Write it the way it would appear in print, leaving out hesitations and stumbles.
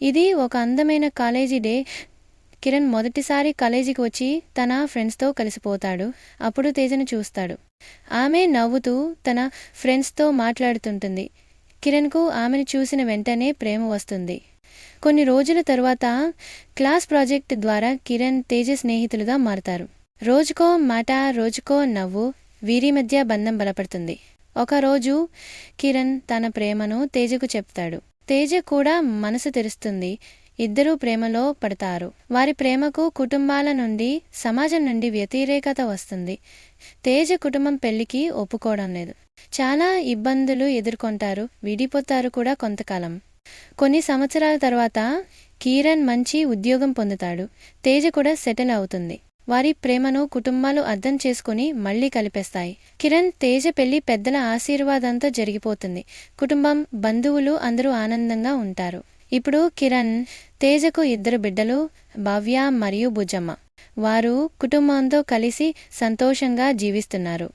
ఇది ఒక అందమైన కాలేజీ డే. కిరణ్ మొదటిసారి కాలేజీకి వచ్చి తన ఫ్రెండ్స్తో కలిసిపోతాడు. అప్పుడు తేజను చూస్తాడు. ఆమె నవ్వుతూ తన ఫ్రెండ్స్తో మాట్లాడుతుంటుంది. కిరణ్కు ఆమెను చూసిన వెంటనే ప్రేమ వస్తుంది. కొన్ని రోజుల తరువాత క్లాస్ ప్రాజెక్ట్ ద్వారా కిరణ్ తేజ స్నేహితులుగా మారతారు. రోజుకో మాట, రోజుకో నవ్వు, వీరి మధ్య బంధం బలపడుతుంది. ఒకరోజు కిరణ్ తన ప్రేమను తేజకు చెప్తాడు. తేజ కూడా మనసు తెరుస్తుంది. ఇద్దరూ ప్రేమలో పడతారు. వారి ప్రేమకు కుటుంబాల నుండి, సమాజం నుండి వ్యతిరేకత వస్తుంది. తేజ కుటుంబం పెళ్లికి ఒప్పుకోవడం లేదు. చాలా ఇబ్బందులు ఎదుర్కొంటారు. విడిపోతారు కూడా కొంతకాలం. కొన్ని సంవత్సరాల తర్వాత కిరణ్ మంచి ఉద్యోగం పొందుతాడు. తేజ కూడా సెటిల్ అవుతుంది. వారి ప్రేమను కుటుంబాలు అర్థం చేసుకుని మళ్లీ కలిపేస్తాయి. కిరణ్ తేజ పెళ్లి పెద్దల ఆశీర్వాదంతో జరిగిపోతుంది. కుటుంబం, బంధువులు అందరూ ఆనందంగా ఉంటారు. ఇప్పుడు కిరణ్ తేజకు 2 బిడ్డలు, భవ్య మరియు బుజ్జమ్మ. వారు కుటుంబంతో కలిసి సంతోషంగా జీవిస్తున్నారు.